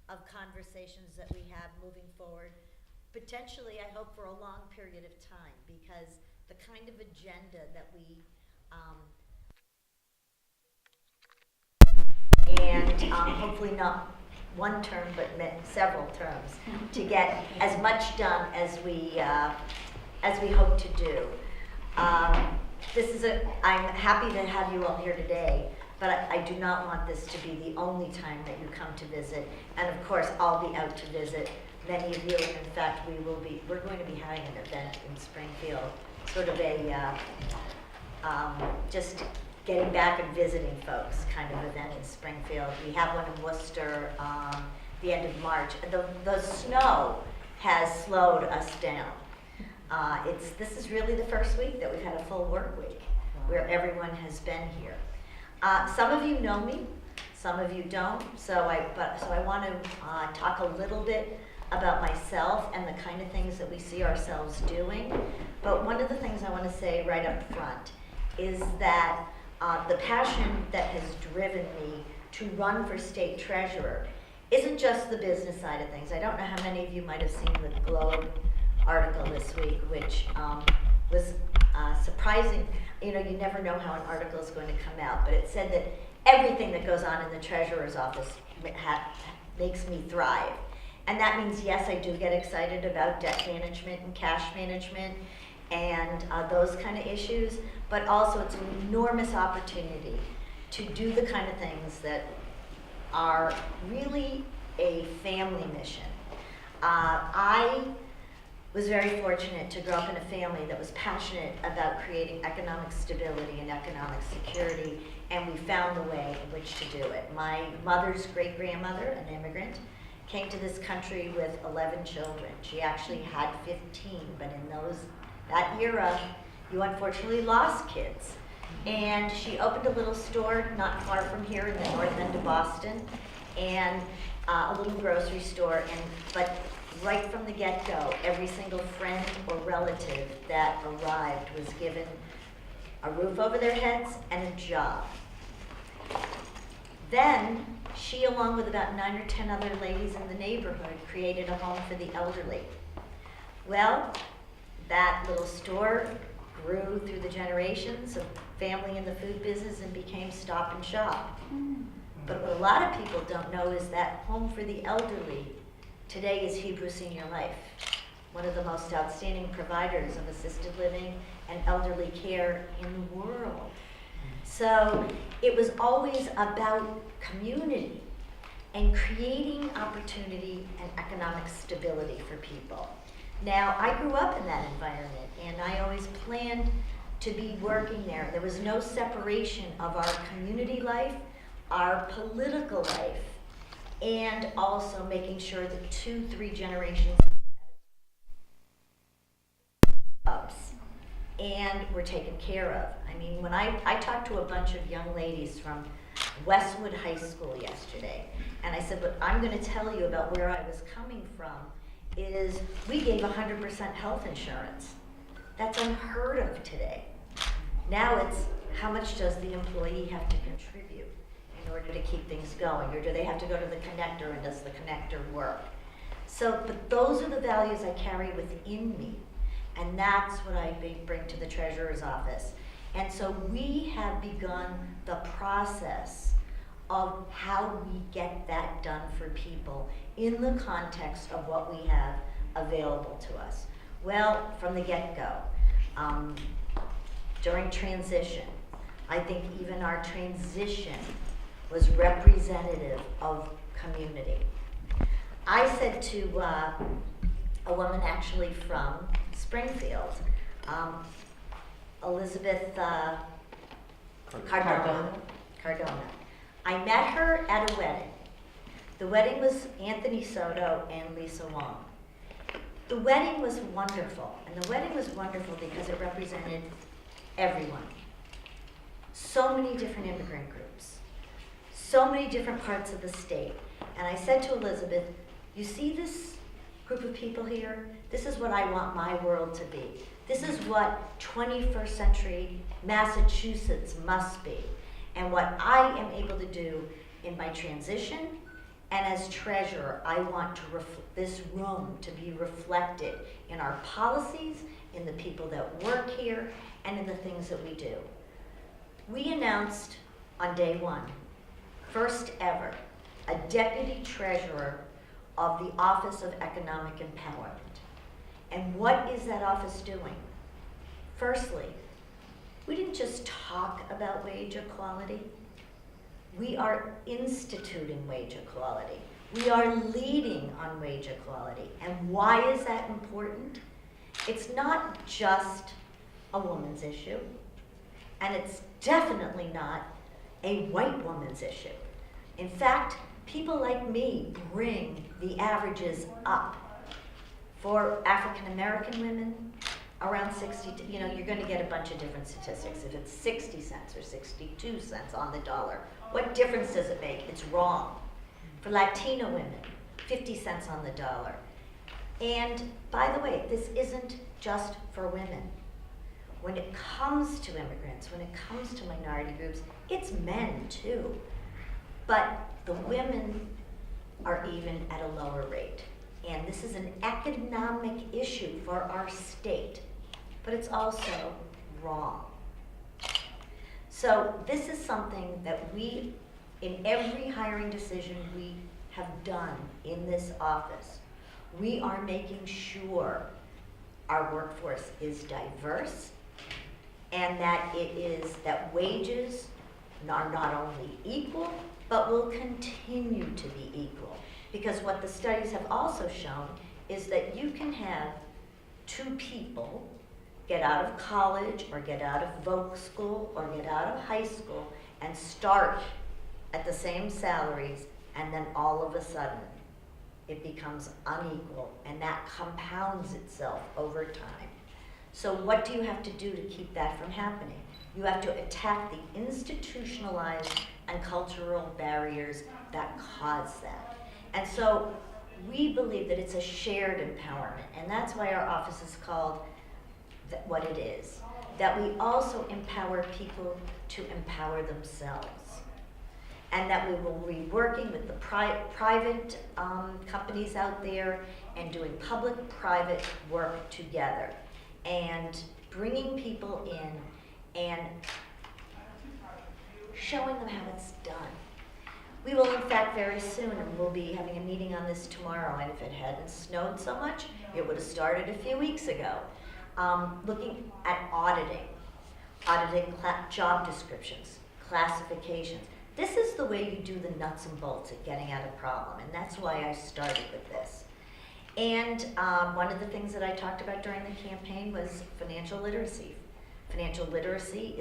of conversations that we have moving forward, potentially, I hope, for a long period of time, because the kind of agenda that we, hopefully not one term, but several terms, to get as much done as we hope to do. I'm happy to have you all here today, but I do not want this to be the only time that you come to visit. And of course, I'll be out to visit many of you. And in fact, we're going to be having an event in Springfield, sort of a, just getting back and visiting folks kind of event in Springfield. We have one in Worcester, the end of March. The snow has slowed us down. This is really the first week that we've had a full work week where everyone has been here. Some of you know me, some of you don't, so I want to talk a little bit about myself and the kind of things that we see ourselves doing. But one of the things I want to say right up front is that the passion that has driven me to run for state treasurer isn't just the business side of things. I don't know how many of you might have seen the Globe article this week, which was surprising. You know, you never know how an article is going to come out, but it said that everything that goes on in the treasurer's office makes me thrive. And that means, yes, I do get excited about debt management and cash management and those kind of issues, but also it's an enormous opportunity to do the kind of things that are really a family mission. I was very fortunate to grow up in a family that was passionate about creating economic stability and economic security, and we found the way in which to do it. My mother's great-grandmother, an immigrant, came to this country with 11 children. She actually had 15, but in that era, you unfortunately lost kids. And she opened a little store not far from here in the north end of Boston, and a little grocery store, but right from the get-go, every single friend or relative that arrived was given a roof over their heads and a job. Then she, along with about 9 or 10 other ladies in the neighborhood, created a home for the elderly. Well, that little store grew through the generations of family in the food business and became Stop and Shop. But what a lot of people don't know is that home for the elderly today is Hebrew Senior Life, one of the most outstanding providers of assisted living and elderly care in the world. So it was always about community and creating opportunity and economic stability for people. Now, I grew up in that environment, and I always planned to be working there. There was no separation of our community life, our political life, and also making sure that 2-3 generations and were taken care of. I mean, when I talked to a bunch of young ladies from Westwood High School yesterday, and I said, what I'm going to tell you about where I was coming from is we gave 100% health insurance. That's unheard of today. Now it's how much does the employee have to contribute in order to keep things going, or do they have to go to the connector, and does the connector work? So, but those are the values I carry within me, and that's what I bring to the treasurer's office. And so we have begun the process of how we get that done for people in the context of what we have available to us. Well, from the get-go, during transition, I think even our transition was representative of community. I said to a woman actually from Springfield, Elizabeth Cardona. I met her at a wedding. The wedding was Anthony Soto and Lisa Wong. The wedding was wonderful, and the wedding was wonderful because it represented everyone. So many different immigrant groups, so many different parts of the state. And I said to Elizabeth, you see this group of people here? This is what I want my world to be. This is what 21st century Massachusetts must be. And what I am able to do in my transition And as treasurer, I want this room to be reflected in our policies, in the people that work here, and in the things that we do. We announced on day one, first ever, a deputy treasurer of the Office of Economic Empowerment. And what is that office doing? Firstly, we didn't just talk about wage equality. We are instituting wage equality. We are leading on wage equality. And why is that important? It's not just a woman's issue, and it's definitely not a white woman's issue. In fact, people like me bring the averages up. For African American women, around 60, you're going to get a bunch of different statistics. If it's 60 cents or 62 cents on the dollar, what difference does it make? It's wrong. For Latino women, 50 cents on the dollar. And by the way, this isn't just for women. When it comes to immigrants, when it comes to minority groups, it's men too. But the women are even at a lower rate. And this is an economic issue for our state, but it's also wrong. So this is something that we, in every hiring decision we have done in this office, we are making sure our workforce is diverse and that that wages are not only equal, but will continue to be equal. Because what the studies have also shown is that you can have two people get out of college or get out of voc school or get out of high school and start at the same salaries, and then all of a sudden it becomes unequal, and that compounds itself over time. So what do you have to do to keep that from happening? You have to attack the institutionalized and cultural barriers that cause that. And so we believe that it's a shared empowerment, and that's why our office is called what it is. That we also empower people to empower themselves. And that we will be working with the private companies out there and doing public-private work together and bringing people in and showing them how it's done. We will, in fact, very soon, and we'll be having a meeting on this tomorrow, and if it hadn't snowed so much, it would have started a few weeks ago, looking at auditing job descriptions, classifications. This is the way you do the nuts and bolts of getting at a problem, and that's why I started with this. And one of the things that I talked about during the campaign was financial literacy. Financial literacy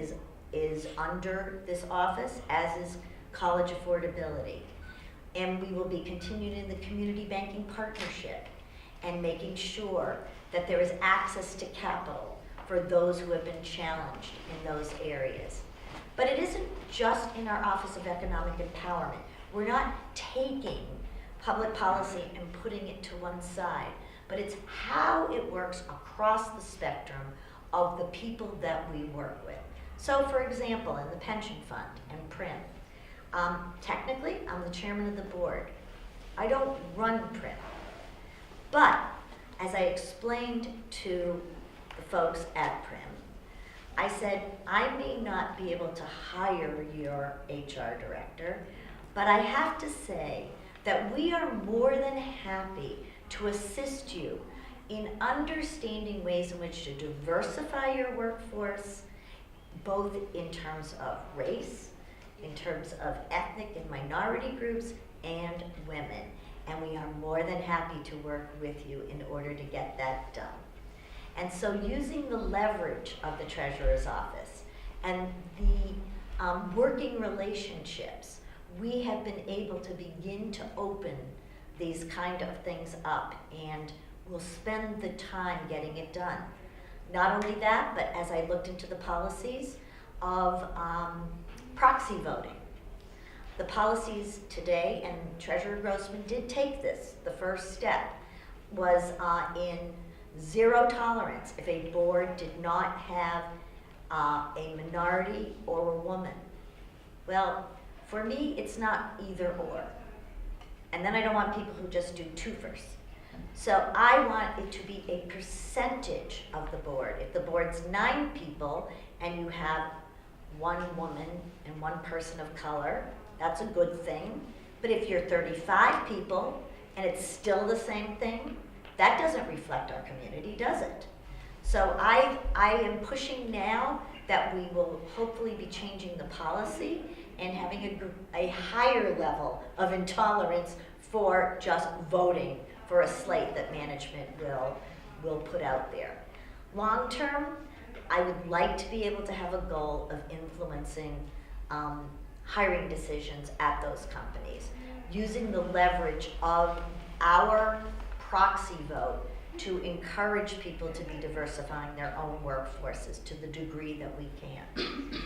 is under this office, as is college affordability. And we will be continuing in the community banking partnership and making sure that there is access to capital for those who have been challenged in those areas. But it isn't just in our Office of Economic Empowerment. We're not taking public policy and putting it to one side, but it's how it works across the spectrum of the people that we work with. So for example, in the pension fund and PRIM, technically I'm the chairman of the board. I don't run PRIM, but as I explained to the folks at PRIM, I said, I may not be able to hire your HR director, but I have to say that we are more than happy to assist you in understanding ways in which to diversify your workforce, both in terms of race, in terms of ethnic and minority groups, and women. And we are more than happy to work with you in order to get that done. And so using the leverage of the Treasurer's Office and the working relationships, we have been able to begin to open these kind of things up, and we'll spend the time getting it done. Not only that, but as I looked into the policies of proxy voting. The policies today, and Treasurer Grossman did take this, the first step was in zero tolerance if a board did not have a minority or a woman. Well, for me, it's not either or. And then I don't want people who just do twofers. So I want it to be a percentage of the board. If the board's 9 people and you have 1 woman and 1 person of color, that's a good thing. But if you're 35 people and it's still the same thing, that doesn't reflect our community, does it? So I am pushing now that we will hopefully be changing the policy and having a higher level of intolerance for just voting for a slate that management will put out there. Long term, I would like to be able to have a goal of influencing hiring decisions at those companies, using the leverage of our proxy vote to encourage people to be diversifying their own workforces to the degree that we can.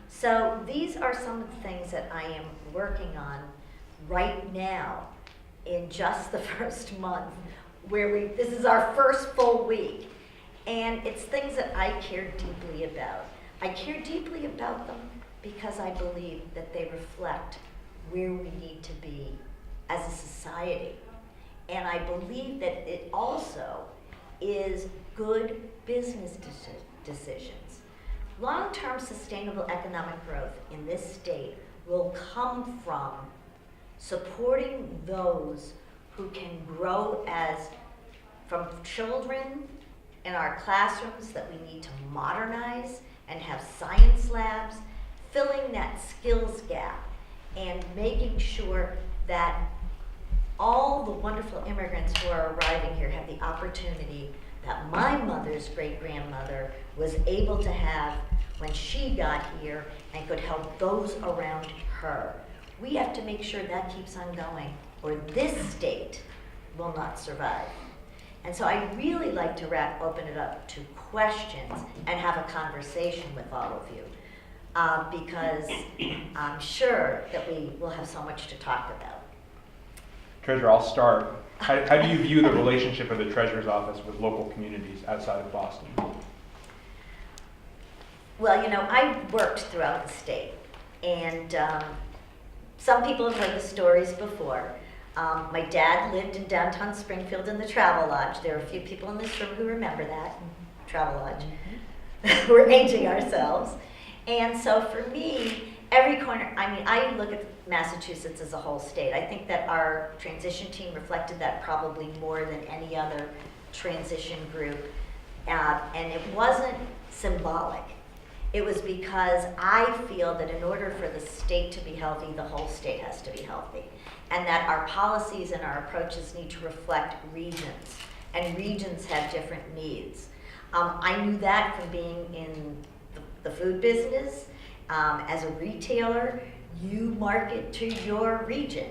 So these are some of the things that I am working on right now in just the first month, where this is our first full week. And it's things that I care deeply about. I care deeply about them because I believe that they reflect where we need to be as a society. And I believe that it also is good business decisions. Long-term sustainable economic growth in this state will come from supporting those who can grow from children in our classrooms that we need to modernize and have science labs, filling that skills gap and making sure that all the wonderful immigrants who are arriving here have the opportunity that my mother's great-grandmother was able to have when she got here and could help those around her. We have to make sure that keeps on going, or this state will not survive. And so I'd really like to open it up to questions and have a conversation with all of you, because I'm sure that we will have so much to talk about. Treasurer, I'll start. How do you view the relationship of the Treasurer's Office with local communities outside of Boston? Well, I've worked throughout the state, and some people have heard the stories before. My dad lived in downtown Springfield in the Travel Lodge. There are a few people in this room who remember that, Travel Lodge. We're aging ourselves. And so for me, every corner, I look at Massachusetts as a whole state. I think that our transition team reflected that probably more than any other transition group. And it wasn't symbolic. It was because I feel that in order for the state to be healthy, the whole state has to be healthy. And that our policies and our approaches need to reflect regions. And regions have different needs. I knew that from being in the food business. As a retailer, you market to your region.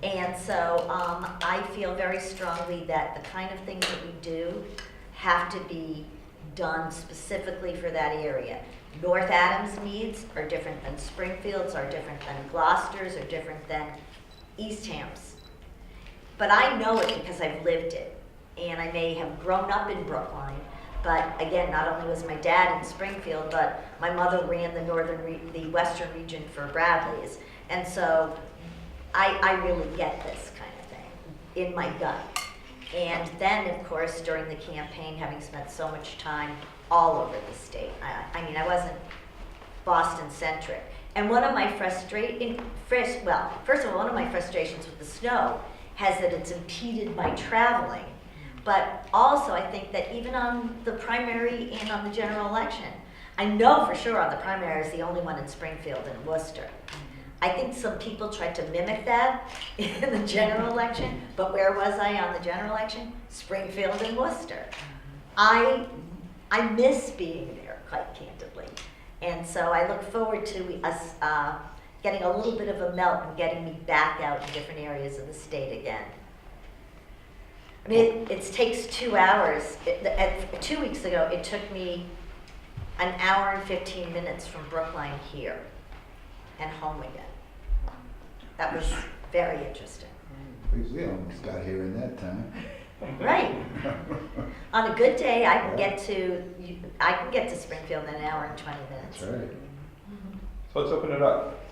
And so I feel very strongly that the kind of things that we do have to be done specifically for that area. North Adams needs are different than Springfield's, are different than Gloucester's, are different than Eastham's. But I know it because I've lived it. And I may have grown up in Brookline, but again, not only was my dad in Springfield, but my mother ran the western region for Bradley's. And so I really get this kind of thing in my gut. And then, of course, during the campaign, having spent so much time all over the state. I wasn't Boston-centric. And one of my first of all, one of my frustrations with the snow has that it's impeded my traveling. But also, I think that even on the primary and on the general election, I know for sure on the primary I was the only one in Springfield and Worcester. I think some people tried to mimic that in the general election, but where was I on the general election? Springfield and Worcester. I miss being there, quite candidly. And so I look forward to us getting a little bit of a melt and getting me back out in different areas of the state again. It takes 2 hours. 2 weeks ago, it took me an hour and 15 minutes from Brookline here and home again. That was very interesting. We almost got here in that time. Right. On a good day, I can get to Springfield in an hour and 20 minutes. That's right. So let's open it up.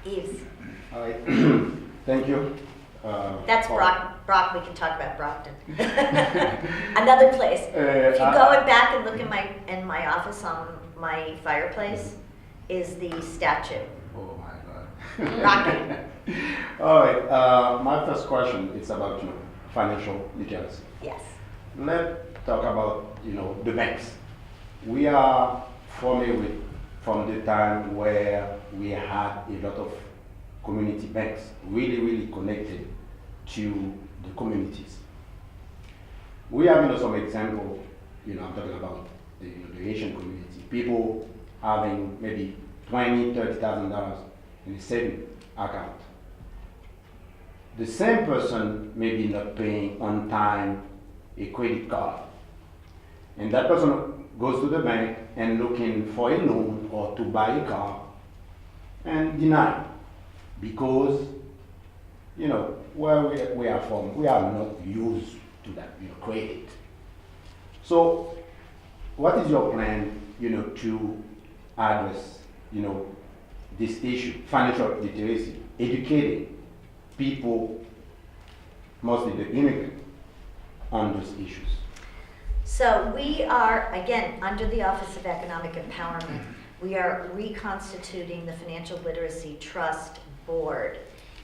Eves. All right. Thank you. That's for- Brock, we can talk about Brockton. Another place. If you go back and look in my office on my fireplace, is the statue. Oh my God. Rocky. All right. My first question is about financial literacy. Yes. Let's talk about the banks. We are familiar from the time where we had a lot of community banks really connected to the communities. We have some example. I'm talking about the Asian community. People having maybe $20,000-$30,000 in a saving account. The same person may be not paying on time a credit card. And that person goes to the bank and looking for a loan or to buy a car and deny because, where we are from, we are not used to that, credit. So what is your plan, to address, this issue, financial literacy, educating people, mostly the immigrants, on those issues? So we are, again, under the Office of Economic Empowerment, we are reconstituting the Financial Literacy Trust Board.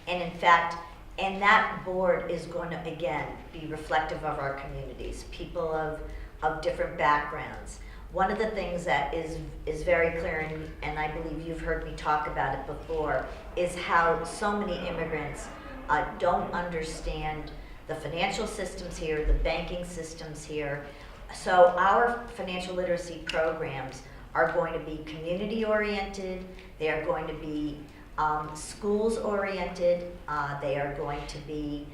And in fact, and that board is going to, again, be reflective of our communities, people of different backgrounds. One of the things that is very clear, and I believe you've heard me talk about it before, is how so many immigrants don't understand the financial systems here, the banking systems here. So our financial literacy programs are going to be community oriented, they are going to be schools oriented, they are going to be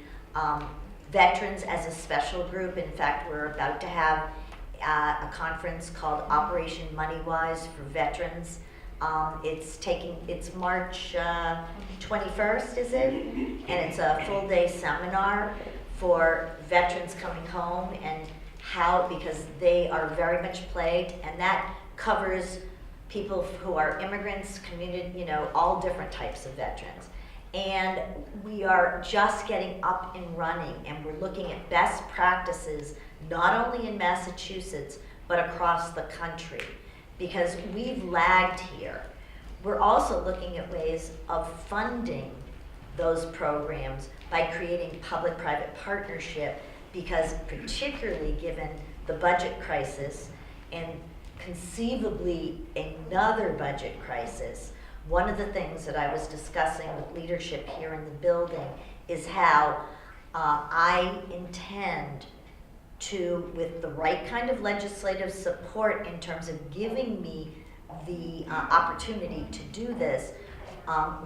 veterans as a special group. In fact, we're about to have a conference called Operation Moneywise for veterans. It's March 21st, is it? And it's a full day seminar for veterans coming home and how, because they are very much plagued, and that covers people who are immigrants, community, all different types of veterans. And we are just getting up and running, and we're looking at best practices, not only in Massachusetts, but across the country, because we've lagged here. We're also looking at ways of funding those programs by creating public-private partnership, because particularly given the budget crisis and conceivably another budget crisis, one of the things that I was discussing with leadership here in the building is how I intend to, with the right kind of legislative support in terms of giving me the opportunity to do this,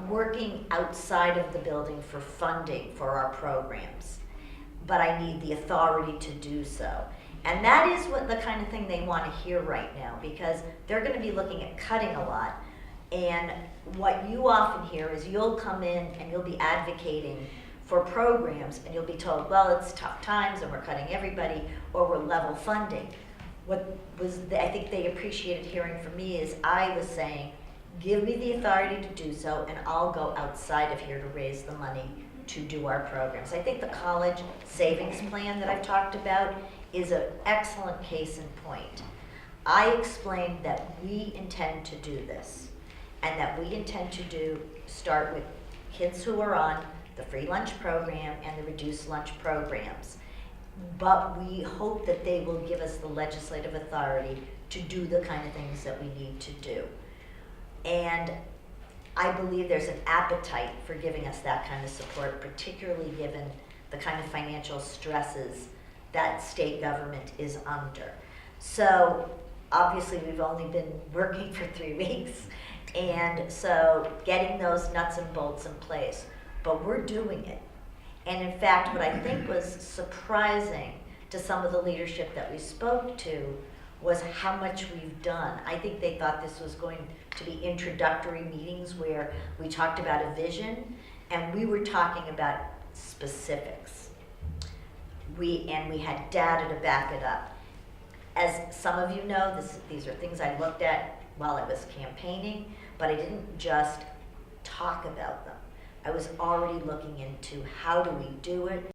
working outside of the building for funding for our programs. But I need the authority to do so. And that is what the kind of thing they want to hear right now, because they're going to be looking at cutting a lot. And what you often hear is you'll come in and you'll be advocating for programs and you'll be told, well, it's tough times and we're cutting everybody, or we're level funding. What was I think they appreciated hearing from me is I was saying, give me the authority to do so and I'll go outside of here to raise the money to do our programs. I think the college savings plan that I've talked about is an excellent case in point. I explained that we intend to do this, and that we intend to start with kids who are on the free lunch program and the reduced lunch programs. But we hope that they will give us the legislative authority to do the kind of things that we need to do. And I believe there's an appetite for giving us that kind of support, particularly given the kind of financial stresses that state government is under. So obviously we've only been working for 3 weeks, and so getting those nuts and bolts in place, but we're doing it. And in fact, what I think was surprising to some of the leadership that we spoke to was how much we've done. I think they thought this was going to be introductory meetings where we talked about a vision and we were talking about specifics. We had data to back it up. As some of you know, these are things I looked at while I was campaigning, but I didn't just talk about them. I was already looking into how do we do it,